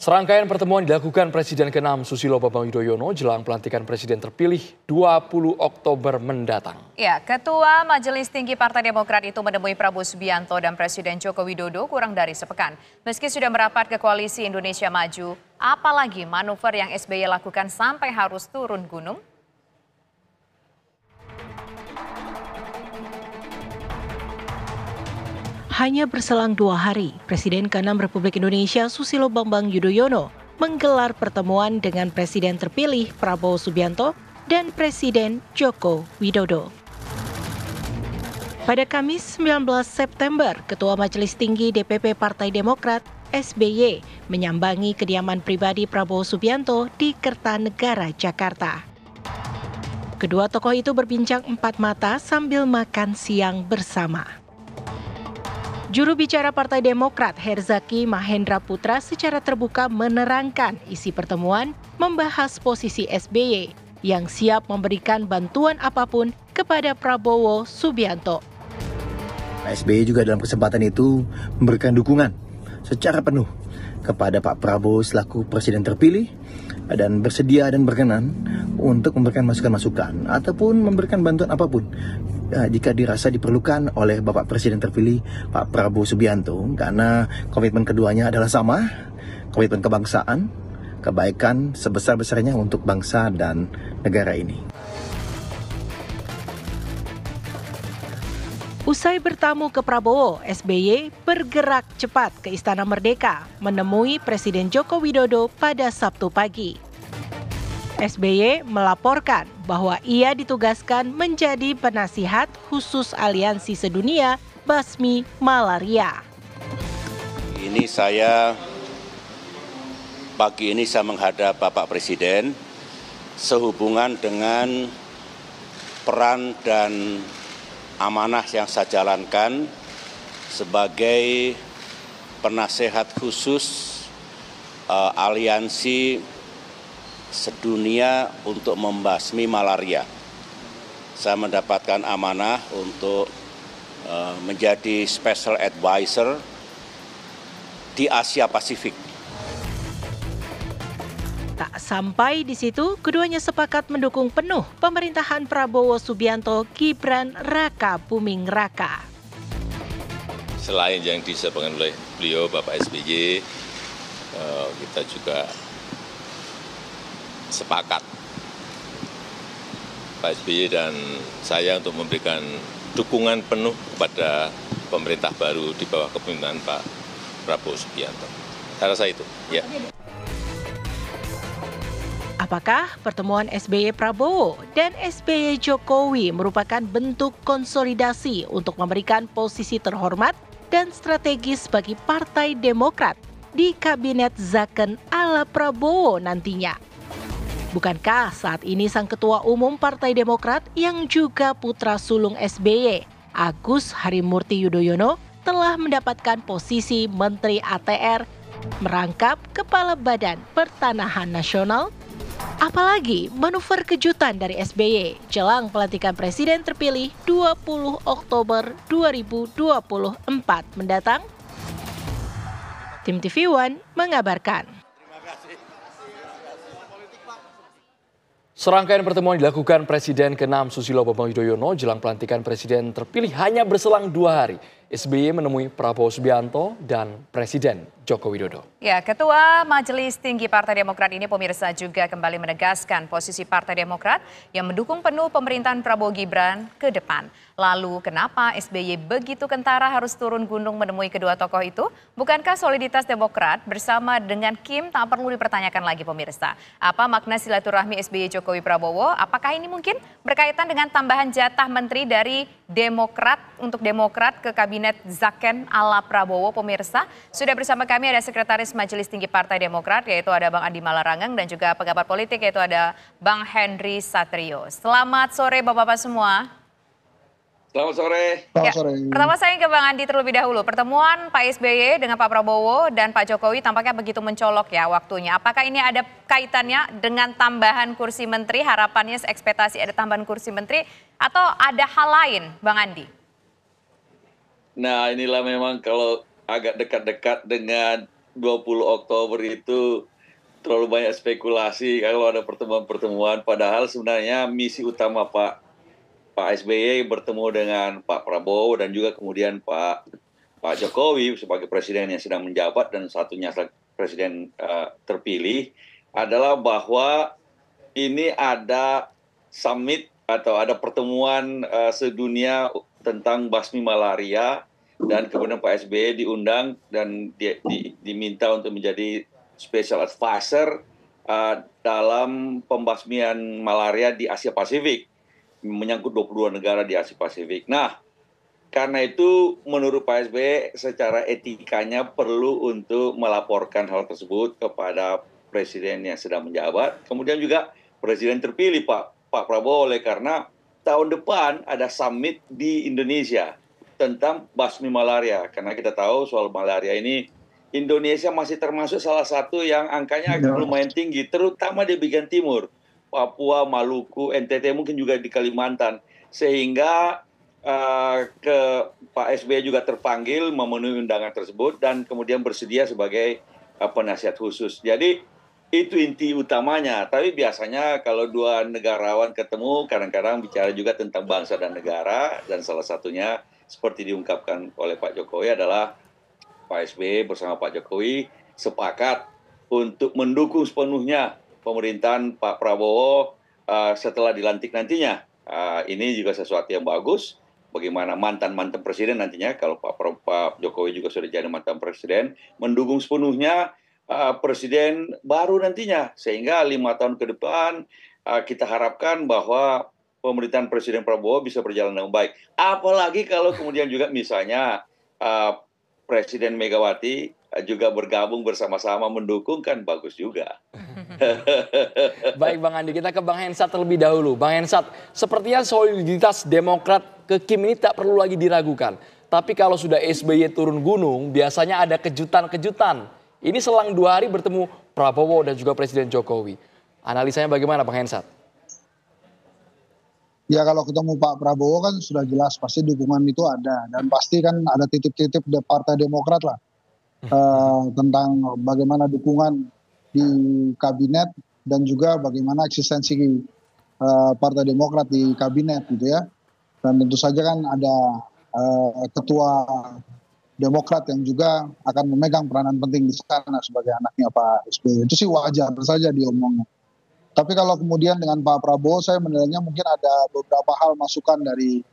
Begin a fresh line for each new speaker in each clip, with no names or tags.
Serangkaian pertemuan dilakukan Presiden ke-6 Susilo Bambang Yudhoyono jelang pelantikan Presiden terpilih 20 Oktober mendatang.
Ya, Ketua Majelis Tinggi Partai Demokrat itu menemui Prabowo Subianto dan Presiden Joko Widodo kurang dari sepekan. Meski sudah merapat ke Koalisi Indonesia Maju, apalagi manuver yang SBY lakukan sampai harus turun gunung?
Hanya berselang 2 hari, Presiden ke-6 Republik Indonesia Susilo Bambang Yudhoyono menggelar pertemuan dengan Presiden terpilih Prabowo Subianto dan Presiden Joko Widodo. Pada Kamis 19 September, Ketua Majelis Tinggi DPP Partai Demokrat SBY menyambangi kediaman pribadi Prabowo Subianto di Kertanegara, Jakarta. Kedua tokoh itu berbincang empat mata sambil makan siang bersama. Juru bicara Partai Demokrat Herzaki Mahendra Putra secara terbuka menerangkan isi pertemuan membahas posisi SBY yang siap memberikan bantuan apapun kepada Prabowo Subianto.
SBY juga dalam kesempatan itu memberikan dukungan secara penuh kepada Pak Prabowo selaku Presiden terpilih dan bersedia dan berkenan untuk memberikan masukan-masukan ataupun memberikan bantuan apapun jika dirasa diperlukan oleh Bapak Presiden terpilih Pak Prabowo Subianto, karena komitmen keduanya adalah sama, komitmen kebangsaan, kebaikan sebesar-besarnya untuk bangsa dan negara ini.
Usai bertamu ke Prabowo, SBY bergerak cepat ke Istana Merdeka menemui Presiden Joko Widodo pada Sabtu pagi. SBY melaporkan bahwa ia ditugaskan menjadi penasihat khusus Aliansi Sedunia Basmi Malaria.
Pagi ini saya menghadap Bapak Presiden sehubungan dengan peran dan amanah yang saya jalankan sebagai penasehat khusus Aliansi Sedunia untuk membasmi malaria. Saya mendapatkan amanah untuk menjadi special advisor di Asia Pasifik.
Tak sampai di situ, keduanya sepakat mendukung penuh pemerintahan Prabowo Subianto Gibran Raka Buming Raka.
Selain yang disampaikan oleh beliau Bapak SBY, kita juga sepakat Pak SBY dan saya untuk memberikan dukungan penuh kepada pemerintah baru di bawah kepemimpinan Pak Prabowo Subianto. Saya rasa itu, ya.
Apakah pertemuan SBY Prabowo dan SBY Jokowi merupakan bentuk konsolidasi untuk memberikan posisi terhormat dan strategis bagi Partai Demokrat di Kabinet Zakon ala Prabowo nantinya? Bukankah saat ini sang Ketua Umum Partai Demokrat yang juga putra sulung SBY, Agus Harimurti Yudhoyono, telah mendapatkan posisi Menteri ATR, merangkap Kepala Badan Pertanahan Nasional? Apalagi manuver kejutan dari SBY jelang pelantikan Presiden terpilih 20 Oktober 2024 mendatang? Tim TV One mengabarkan.
Serangkaian pertemuan dilakukan Presiden ke-6 Susilo Bambang Yudhoyono jelang pelantikan Presiden terpilih hanya berselang 2 hari. SBY menemui Prabowo Subianto dan Presiden Joko Widodo.
Ya, Ketua Majelis Tinggi Partai Demokrat ini pemirsa juga kembali menegaskan posisi Partai Demokrat yang mendukung penuh pemerintahan Prabowo Gibran ke depan. Lalu kenapa SBY begitu kentara harus turun gunung menemui kedua tokoh itu? Bukankah soliditas Demokrat bersama dengan Kim tak perlu dipertanyakan lagi pemirsa? Apa makna silaturahmi SBY Jokowi Prabowo? Apakah ini mungkin berkaitan dengan tambahan jatah menteri dari Demokrat untuk Demokrat ke Kabinet Zakon ala Prabowo pemirsa? Sudah bersama kami ada Sekretaris Majelis Tinggi Partai Demokrat yaitu ada Bang Andi Malarangeng dan juga pengamat politik yaitu ada Bang Henry Satrio. Selamat sore Bapak-Bapak semua.
Selamat sore.
Ya, pertama saya ke Bang Andi terlebih dahulu. Pertemuan Pak SBY dengan Pak Prabowo dan Pak Jokowi tampaknya begitu mencolok ya waktunya. Apakah ini ada kaitannya dengan tambahan kursi menteri? Harapannya ekspektasi ada tambahan kursi menteri atau ada hal lain Bang Andi?
Nah inilah memang kalau agak dekat-dekat dengan 20 Oktober itu terlalu banyak spekulasi kalau ada pertemuan-pertemuan. Padahal sebenarnya misi utama Pak SBY bertemu dengan Pak Prabowo dan juga kemudian Pak Jokowi sebagai presiden yang sedang menjabat dan satunya presiden terpilih adalah bahwa ini ada summit atau ada pertemuan sedunia tentang basmi malaria, dan kemudian Pak SBY diundang dan diminta untuk menjadi special advisor dalam pembasmian malaria di Asia Pasifik, menyangkut 22 negara di Asia Pasifik. Nah, karena itu menurut Pak SBY secara etikanya perlu untuk melaporkan hal tersebut kepada presiden yang sedang menjabat, kemudian juga presiden terpilih Pak Prabowo, oleh karena tahun depan ada summit di Indonesia tentang basmi malaria. Karena kita tahu soal malaria ini Indonesia masih termasuk salah satu yang angkanya lumayan tinggi, terutama di bagian timur, Papua, Maluku, NTT, mungkin juga di Kalimantan, sehingga ke Pak SBY juga terpanggil memenuhi undangan tersebut dan kemudian bersedia sebagai penasihat khusus. Jadi itu inti utamanya. Tapi biasanya kalau dua negarawan ketemu kadang-kadang bicara juga tentang bangsa dan negara, dan salah satunya seperti diungkapkan oleh Pak Jokowi adalah Pak SBY bersama Pak Jokowi sepakat untuk mendukung sepenuhnya pemerintahan Pak Prabowo setelah dilantik nantinya. Ini juga sesuatu yang bagus. Bagaimana mantan-mantan presiden nantinya, kalau Pak Jokowi juga sudah jadi mantan presiden, mendukung sepenuhnya presiden baru nantinya. Sehingga 5 tahun ke depan kita harapkan bahwa pemerintahan Presiden Prabowo bisa berjalan dengan baik. Apalagi kalau kemudian juga misalnya Presiden Megawati juga bergabung bersama-sama mendukung, kan bagus juga.
Baik Bang Andi, kita ke Bang Hensat terlebih dahulu. Bang Hensat, sepertinya soliditas Demokrat ke Kim ini tak perlu lagi diragukan. Tapi kalau sudah SBY turun gunung, biasanya ada kejutan-kejutan. Ini selang 2 hari bertemu Prabowo dan juga Presiden Jokowi. Analisanya bagaimana Bang Hensat?
Ya kalau ketemu Pak Prabowo kan sudah jelas pasti dukungan itu ada. Dan pasti kan ada titip-titip di Partai Demokrat lah. Tentang bagaimana dukungan di kabinet dan juga bagaimana eksistensi Partai Demokrat di kabinet gitu ya. Dan tentu saja kan ada ketua Demokrat yang juga akan memegang peranan penting di sana sebagai anaknya Pak SBY. Itu sih wajar saja diomongnya. Tapi kalau kemudian dengan Pak Prabowo, saya menilainya mungkin ada beberapa hal masukan dari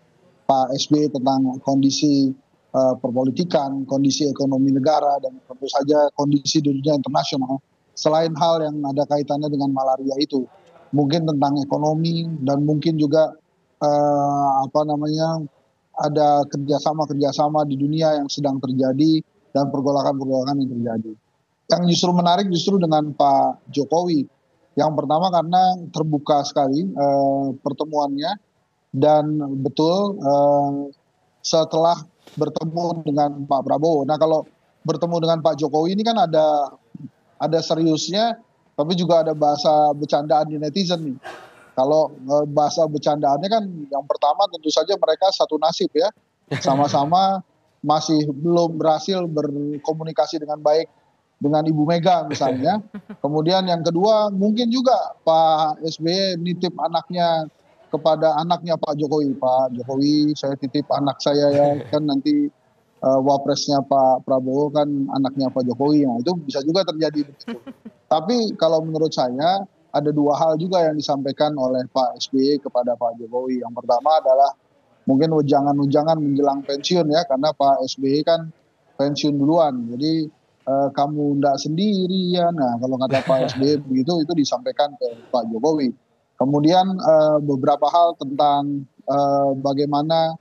Pak SBY tentang kondisi perpolitikan, kondisi ekonomi negara, dan tentu saja kondisi di dunia internasional. Selain hal yang ada kaitannya dengan malaria itu, mungkin tentang ekonomi dan mungkin juga ada kerjasama di dunia yang sedang terjadi dan pergolakan-pergolakan yang terjadi. Yang justru menarik justru dengan Pak Jokowi. Yang pertama karena terbuka sekali pertemuannya, dan betul setelah bertemu dengan Pak Prabowo. Nah kalau bertemu dengan Pak Jokowi ini kan ada seriusnya, tapi juga ada bahasa bercandaan di netizen nih. Kalau bahasa bercandaannya kan yang pertama tentu saja mereka satu nasib ya, sama-sama masih belum berhasil berkomunikasi dengan baik dengan Ibu Mega misalnya. Kemudian yang kedua mungkin juga Pak SBY nitip anaknya kepada anaknya Pak Jokowi. Pak Jokowi, saya titip anak saya ya, kan nanti wapresnya Pak Prabowo kan anaknya Pak Jokowi. Nah, itu bisa juga terjadi begitu. Tapi kalau menurut saya ada 2 hal juga yang disampaikan oleh Pak SBY kepada Pak Jokowi. Yang pertama adalah mungkin ujangan-ujangan menjelang pensiun ya, karena Pak SBY kan pensiun duluan. Jadi kamu ndak sendirian. Nah, kalau kata Pak SBY begitu, itu disampaikan ke Pak Jokowi. Kemudian beberapa hal tentang bagaimana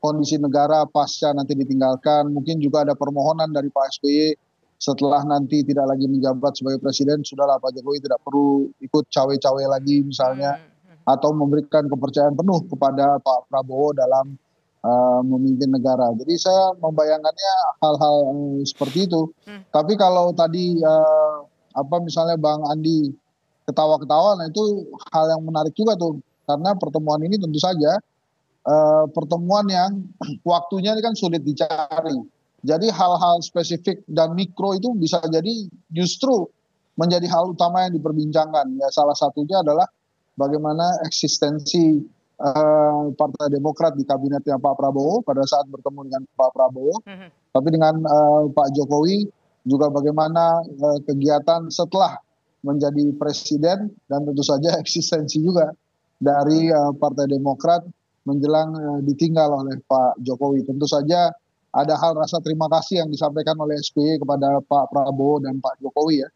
kondisi negara pasca nanti ditinggalkan. Mungkin juga ada permohonan dari Pak SBY setelah nanti tidak lagi menjabat sebagai presiden, sudahlah Pak Jokowi tidak perlu ikut cawe-cawe lagi misalnya, atau memberikan kepercayaan penuh kepada Pak Prabowo dalam memimpin negara. Jadi saya membayangkannya hal-hal seperti itu. Tapi kalau tadi misalnya Bang Andi ketawa-ketawa, nah itu hal yang menarik juga tuh, karena pertemuan ini tentu saja pertemuan yang waktunya ini kan sulit dicari. Jadi hal-hal spesifik dan mikro itu bisa jadi justru menjadi hal utama yang diperbincangkan. Ya, salah satunya adalah bagaimana eksistensi Partai Demokrat di kabinetnya Pak Prabowo pada saat bertemu dengan Pak Prabowo, tapi dengan Pak Jokowi juga bagaimana kegiatan setelah menjadi presiden, dan tentu saja eksistensi juga dari Partai Demokrat menjelang ditinggal oleh Pak Jokowi. Tentu saja ada hal rasa terima kasih yang disampaikan oleh SBY kepada Pak Prabowo dan Pak Jokowi ya,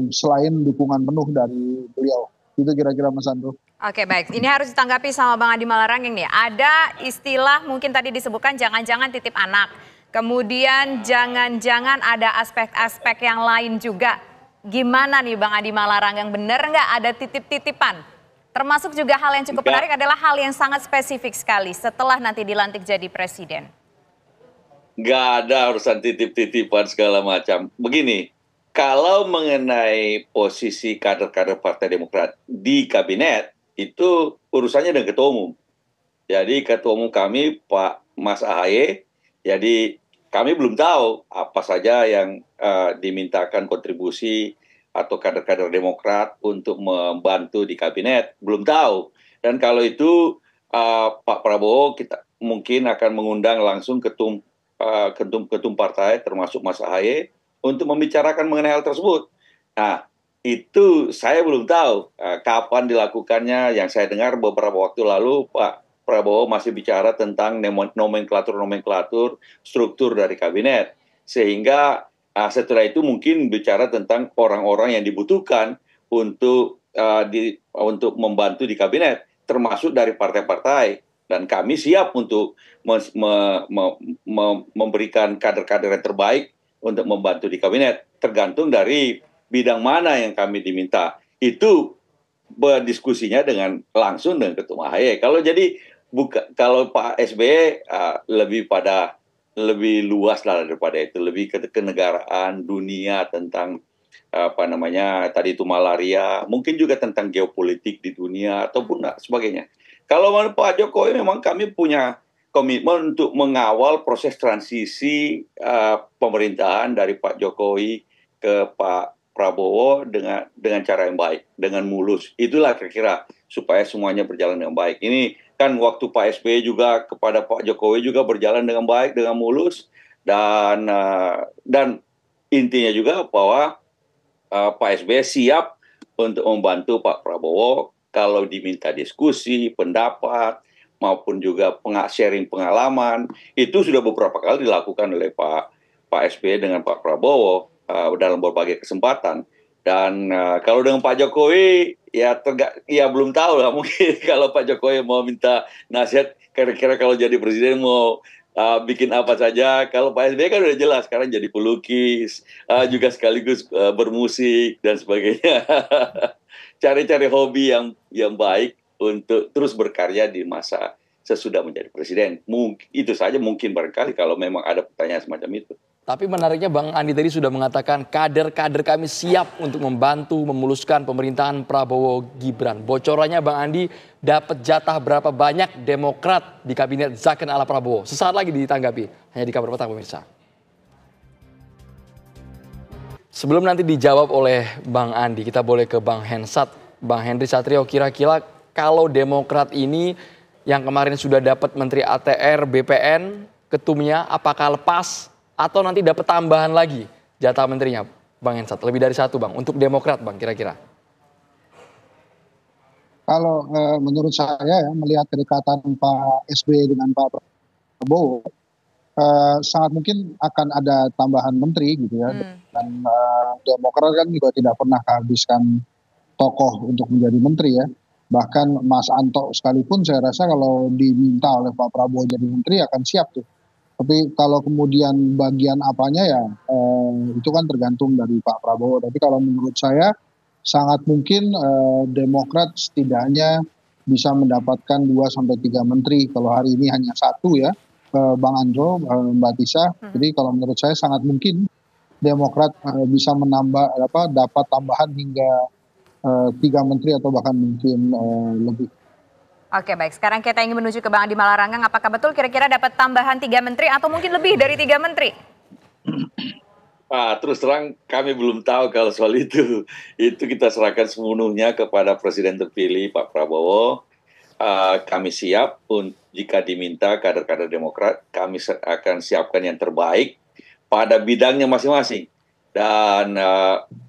selain dukungan penuh dari beliau. Itu kira-kira Mas Andro.
Oke, baik. Ini harus ditanggapi sama Bang Adi Malarangeng nih. Ada istilah mungkin tadi disebutkan jangan-jangan titip anak. Kemudian jangan-jangan ada aspek-aspek yang lain juga. Gimana nih Bang Adi Malarangeng, benar nggak ada titip-titipan? Termasuk juga hal yang cukup menarik adalah hal yang sangat spesifik sekali setelah nanti dilantik jadi presiden.
Nggak ada urusan titip-titipan segala macam. Begini, kalau mengenai posisi kader-kader Partai Demokrat di kabinet, itu urusannya dengan Ketua Umum. Jadi Ketua Umum kami, Pak Mas AHY, jadi kami belum tahu apa saja yang dimintakan kontribusi atau kader-kader Demokrat untuk membantu di kabinet, belum tahu. Dan kalau itu Pak Prabowo kita mungkin akan mengundang langsung ketum partai termasuk Mas AHY untuk membicarakan mengenai hal tersebut. Nah, itu saya belum tahu kapan dilakukannya. Yang saya dengar beberapa waktu lalu Pak Prabowo masih bicara tentang nomenklatur struktur dari kabinet. Sehingga setelah itu mungkin bicara tentang orang-orang yang dibutuhkan untuk membantu di kabinet, termasuk dari partai-partai. Dan kami siap untuk memberikan kader-kader yang terbaik untuk membantu di kabinet, tergantung dari bidang mana yang kami diminta. Itu berdiskusinya langsung dengan Ketua AHY. Kalau Pak SBY lebih luas lah daripada itu, lebih ke kenegaraan dunia tentang tadi itu malaria, mungkin juga tentang geopolitik di dunia ataupun sebagainya. Kalau Pak Jokowi memang kami punya komitmen untuk mengawal proses transisi pemerintahan dari Pak Jokowi ke Pak Prabowo dengan cara yang baik, dengan mulus. Itulah kira-kira supaya semuanya berjalan dengan baik. Ini kan waktu Pak SBY juga kepada Pak Jokowi juga berjalan dengan baik, dengan mulus, dan intinya juga bahwa Pak SBY siap untuk membantu Pak Prabowo kalau diminta diskusi, pendapat, maupun juga sharing pengalaman. Itu sudah beberapa kali dilakukan oleh Pak SBY dengan Pak Prabowo dalam berbagai kesempatan. Dan kalau dengan Pak Jokowi, ya belum tahu lah, mungkin kalau Pak Jokowi mau minta nasihat, kira-kira kalau jadi presiden mau bikin apa saja. Kalau Pak SBY kan udah jelas, sekarang jadi pelukis, juga sekaligus bermusik dan sebagainya. Cari-cari hobi yang baik untuk terus berkarya di masa sesudah menjadi presiden. Itu saja mungkin barangkali kalau memang ada pertanyaan semacam itu.
Tapi menariknya Bang Andi tadi sudah mengatakan kader-kader kami siap untuk membantu memuluskan pemerintahan Prabowo Gibran. Bocorannya Bang Andi dapat jatah berapa banyak Demokrat di kabinet Zakon ala Prabowo? Sesaat lagi ditanggapi, hanya di Kabar Petang pemirsa. Sebelum nanti dijawab oleh Bang Andi, kita boleh ke Bang Hensat. Bang Henry Satrio, kira-kira kalau Demokrat ini yang kemarin sudah dapat Menteri ATR BPN, ketumnya, apakah lepas atau nanti dapat tambahan lagi jatah menterinya, Bang Hensat? Lebih dari satu, Bang, untuk Demokrat, Bang, kira-kira.
Kalau menurut saya ya, melihat kedekatan Pak SBY dengan Pak Prabowo, sangat mungkin akan ada tambahan menteri gitu ya. Dan Demokrat kan juga tidak pernah kehabiskan tokoh untuk menjadi menteri ya. Bahkan Mas Anto sekalipun saya rasa kalau diminta oleh Pak Prabowo jadi menteri akan siap tuh. Tapi kalau kemudian bagian apanya ya itu kan tergantung dari Pak Prabowo. Tapi kalau menurut saya sangat mungkin Demokrat setidaknya bisa mendapatkan 2-3 menteri. Kalau hari ini hanya satu ya, Bang Andro, Mbak Tisa. Jadi kalau menurut saya sangat mungkin Demokrat bisa dapat tambahan hingga 3 menteri atau bahkan mungkin lebih.
Oke, baik. Sekarang kita ingin menuju ke Bang Andi Malarangeng. Apakah betul kira-kira dapat tambahan 3 menteri atau mungkin lebih dari 3 menteri?
Terus terang kami belum tahu kalau soal itu. Itu kita serahkan sepenuhnya kepada Presiden terpilih Pak Prabowo. Kami siap jika diminta kader-kader Demokrat, kami akan siapkan yang terbaik pada bidangnya masing-masing. Dan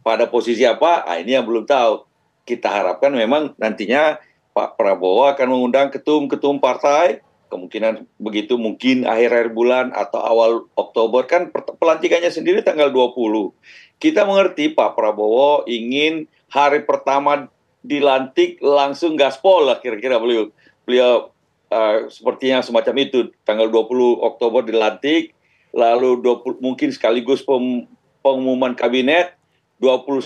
pada posisi apa, ini yang belum tahu. Kita harapkan memang nantinya Pak Prabowo akan mengundang ketum-ketum partai, kemungkinan begitu, mungkin akhir-akhir bulan atau awal Oktober, kan pelantikannya sendiri tanggal 20. Kita mengerti Pak Prabowo ingin hari pertama dilantik langsung gaspol lah kira-kira beliau sepertinya semacam itu, tanggal 20 Oktober dilantik, lalu 20, mungkin sekaligus pengumuman kabinet, 21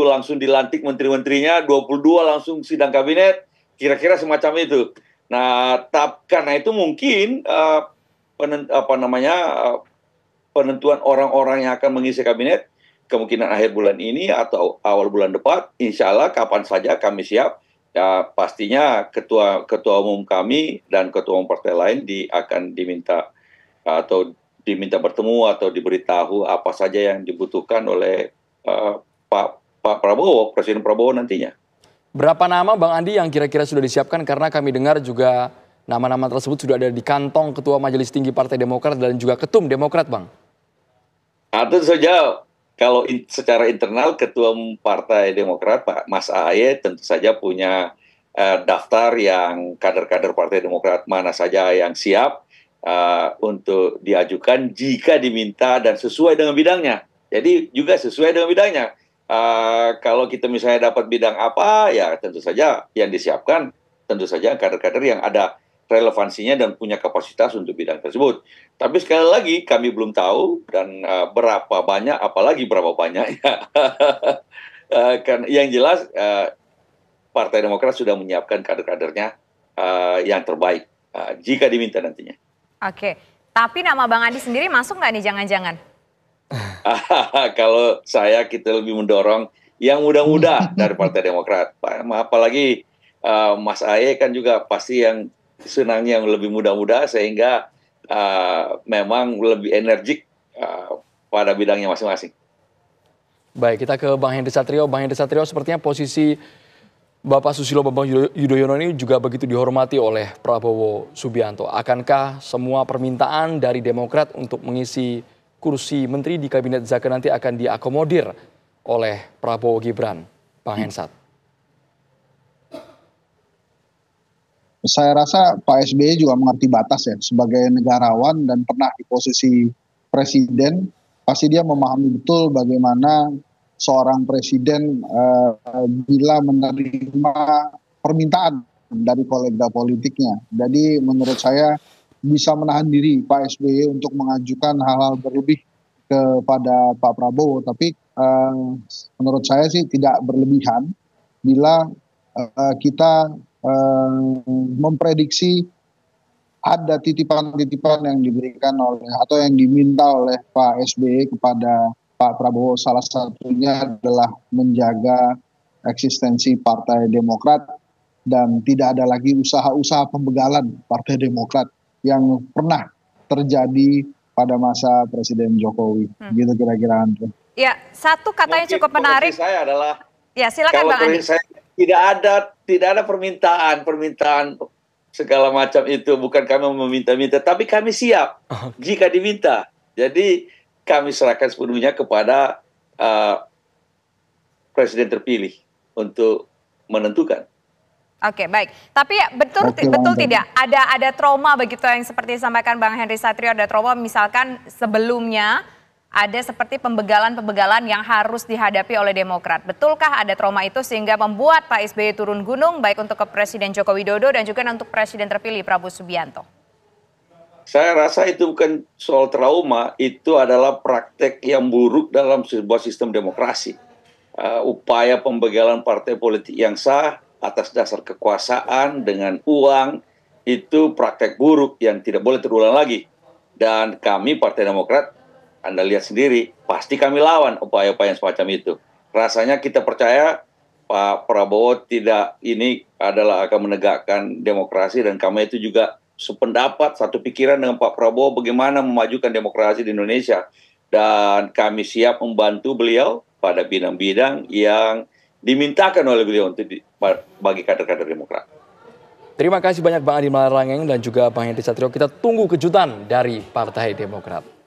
langsung dilantik menteri-menterinya, 22 langsung sidang kabinet, kira-kira semacam itu. Nah, karena itu mungkin penentuan orang-orang yang akan mengisi kabinet kemungkinan akhir bulan ini atau awal bulan depan, insya Allah kapan saja kami siap. Ya, pastinya ketua umum kami dan ketua umum partai lain akan diminta bertemu atau diberitahu apa saja yang dibutuhkan oleh Pak Prabowo, Presiden Prabowo nantinya.
Berapa nama Bang Andi yang kira-kira sudah disiapkan? Karena kami dengar juga nama-nama tersebut sudah ada di kantong Ketua Majelis Tinggi Partai Demokrat dan juga Ketum Demokrat, Bang.
Tentu saja kalau secara internal Ketua Partai Demokrat Pak Mas Ahaye tentu saja punya daftar yang kader-kader Partai Demokrat mana saja yang siap untuk diajukan jika diminta dan sesuai dengan bidangnya. Jadi juga sesuai dengan bidangnya. Kalau kita misalnya dapat bidang apa, ya tentu saja yang disiapkan, tentu saja kader-kader yang ada relevansinya dan punya kapasitas untuk bidang tersebut. Tapi sekali lagi kami belum tahu dan berapa banyak, apalagi berapa banyak. Kan yang jelas Partai Demokrat sudah menyiapkan kader-kadernya yang terbaik jika diminta nantinya.
Oke, tapi nama Bang Andi sendiri masuk nggak nih jangan-jangan?
Kalau kita lebih mendorong yang muda-muda dari Partai Demokrat. Apalagi Mas Ahaye kan juga pasti yang senangnya yang lebih muda-muda sehingga memang lebih energik pada bidangnya masing-masing.
Baik, kita ke Bang Henry Satrio. Bang Henry Satrio, sepertinya posisi Bapak Susilo Bambang Yudhoyono ini juga begitu dihormati oleh Prabowo Subianto. Akankah semua permintaan dari Demokrat untuk mengisi kursi menteri di Kabinet Zaka nanti akan diakomodir oleh Prabowo Gibran, Bang Hensat?
Saya rasa Pak SBY juga mengerti batas ya, sebagai negarawan dan pernah di posisi presiden, pasti dia memahami betul bagaimana seorang presiden bila menerima permintaan dari kolega politiknya. Jadi menurut saya bisa menahan diri Pak SBY untuk mengajukan hal-hal berlebih kepada Pak Prabowo. Tapi menurut saya sih tidak berlebihan bila kita memprediksi ada titipan-titipan yang diberikan oleh atau yang diminta oleh Pak SBY kepada Pak Prabowo. Salah satunya adalah menjaga eksistensi Partai Demokrat dan tidak ada lagi usaha-usaha pembegalan Partai Demokrat yang pernah terjadi pada masa Presiden Jokowi. Gitu kira-kira, Andre.
Ya, satu katanya cukup menarik.
Saya adalah,
ya silakan Bang Andi.
Tidak ada permintaan segala macam itu, bukan kami meminta-minta, tapi kami siap jika diminta. Jadi kami serahkan sepenuhnya kepada Presiden terpilih untuk menentukan.
Oke, baik. Tapi ya, betul tidak ada trauma begitu yang seperti disampaikan Bang Henry Satrio, ada trauma misalkan sebelumnya ada seperti pembegalan-pembegalan yang harus dihadapi oleh Demokrat. Betulkah ada trauma itu sehingga membuat Pak SBY turun gunung baik untuk ke Presiden Joko Widodo dan juga untuk Presiden terpilih Prabowo Subianto?
Saya rasa itu bukan soal trauma, itu adalah praktek yang buruk dalam sebuah sistem demokrasi. Upaya pembegalan partai politik yang sah atas dasar kekuasaan dengan uang, itu praktek buruk yang tidak boleh terulang lagi. Dan kami Partai Demokrat, Anda lihat sendiri, pasti kami lawan upaya-upaya yang semacam itu. Rasanya kita percaya Pak Prabowo tidak ini adalah akan menegakkan demokrasi, dan kami itu juga sependapat, satu pikiran dengan Pak Prabowo bagaimana memajukan demokrasi di Indonesia. Dan kami siap membantu beliau pada bidang-bidang yang dimintakan oleh beliau untuk bagi kader-kader Demokrat.
Terima kasih banyak Bang Adi Malarangeng dan juga Bang Henry Satrio. Kita tunggu kejutan dari Partai Demokrat.